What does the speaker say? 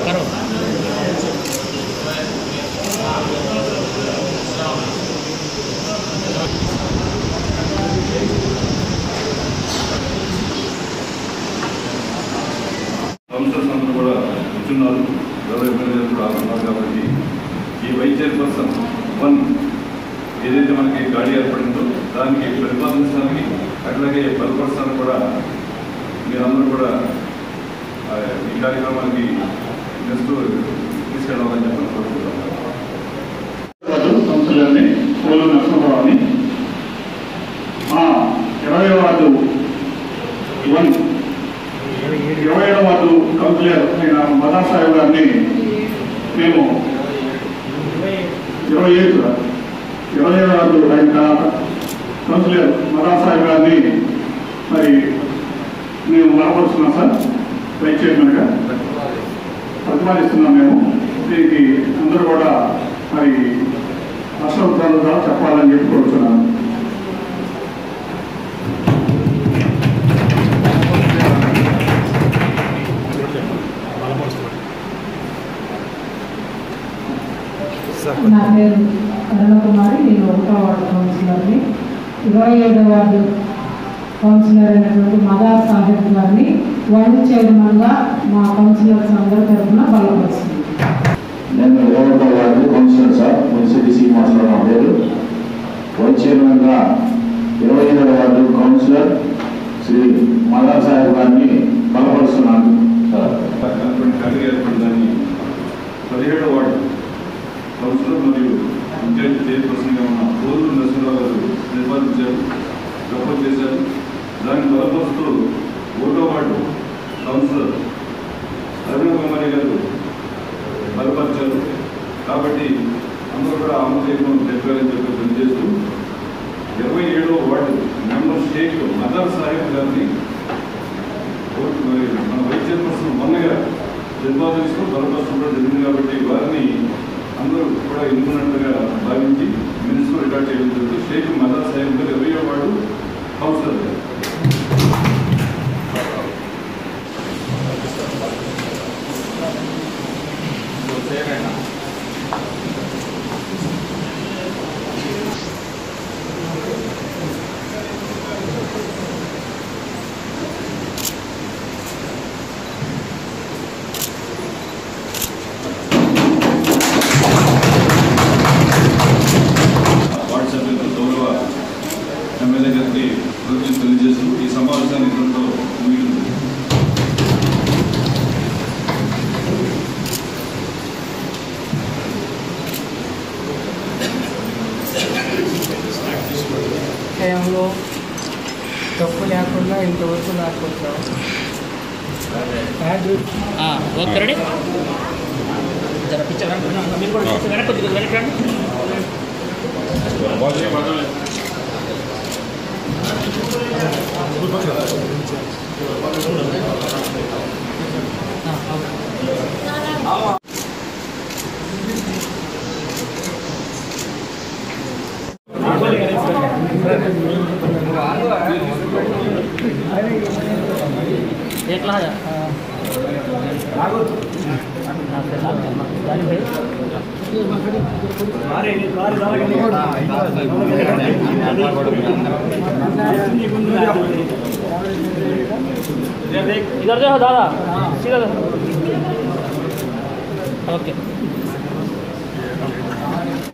करो కౌన్సిలర్స్ అందరూ కూడా కూర్చున్నారు. గౌరవ ఎమ్మెల్యేలు కూడా ఉన్నారు. కాబట్టి ఈ వైస్ చైర్పర్సన్ 1 ఏదైతే మనకి గాడి ఏర్పడిందో దానికి ప్రతిపాదించడానికి అట్లాగే బలపరచడానికి కూడా మీరందరూ కూడా ఈ కార్యక్రమానికి నెక్స్ట్ తీసుకెళ్ళాలని చెప్పని కోరుకుంటున్నాను. కౌన్సిలర్ని పోలు నరసింహరావుని 20వ వార్డు 27వ వార్డు కౌన్సిలర్ అయిన మదా సాహెబ్ గారిని మేము 27వ వార్డు అయిన కౌన్సిలర్ మదా సాహెబ్ గారిని మరి మేము బలపరుస్తున్నాం సార్. వైస్ చైర్మన్గా ప్రతిపాదిస్తున్నాం. మేము దీనికి అందరూ కూడా మరి అసౌకర్యాలుగా చెప్పాలని చెప్పి కోరుతున్నాను. నా పేరు కరుణకుమారి. నేను 1వ వార్డు కౌన్సిలర్ని. 27వ వార్డు కౌన్సిలర్ అయినటువంటి మదా సాహెబ్ గారిని వైస్ చైర్మన్గా మా కౌన్సిలర్స్ అందరి తరఫున బలపరుస్తుంది. నేను 7వ ward councillor sir. Municipal Srinivasarao నా పేరు. వైస్ చైర్మన్గా 27వ వార్డు కౌన్సిలర్ శ్రీ మదా సాహెబ్ గారిని బలపరుస్తున్నాను సార్. ఏర్పడిందని 17వ వార్డు కౌన్సిలర్ మరియు పంచాయతీ చైర్పర్సన్గా ఉన్న పోలు నరసింహరావు గారు నిర్వహించారు, ప్రపోజ్ చేశారు. దాన్ని బలపరుస్తూ 1వ వార్డు కౌన్సిలర్ అరుణ కుమారి గారు బలపరిచారు. కాబట్టి అందరూ కూడా ఆమోదం చెప్పారని చెప్పి పనిచేస్తూ 27వ వార్డు మెంబర్ షేక్ మదా సాహెబ్ గారిని మన వైస్ చైర్పర్సన్ 1గా నిర్వాదిస్తూ బలపరచడం జరిగింది. కాబట్టి వారిని అందరూ కూడా ఎన్నుకున్నట్టుగా భావించి మినిస్టర్ రికార్డ్ చేయడం జరుగుతుంది. షేక్ మదా సాహెబ్ గారు 20వ వార్డు కౌన్సిలర్ గారు. ఎమ్మెల్యే గారికి కృతజ్ఞతలు తెలియజేస్తూ ఈ సమావేశాన్ని ఇంతతో ముగిస్తుంది. టైంలో తప్పు లేకుండా ఇంతవరకు రాకపోతాం. ఓకే రెడీ జర పిక్చర్ మీరు కూడా వెనక్కి వెనకండి. इधर जाओ दादा सीधा ओके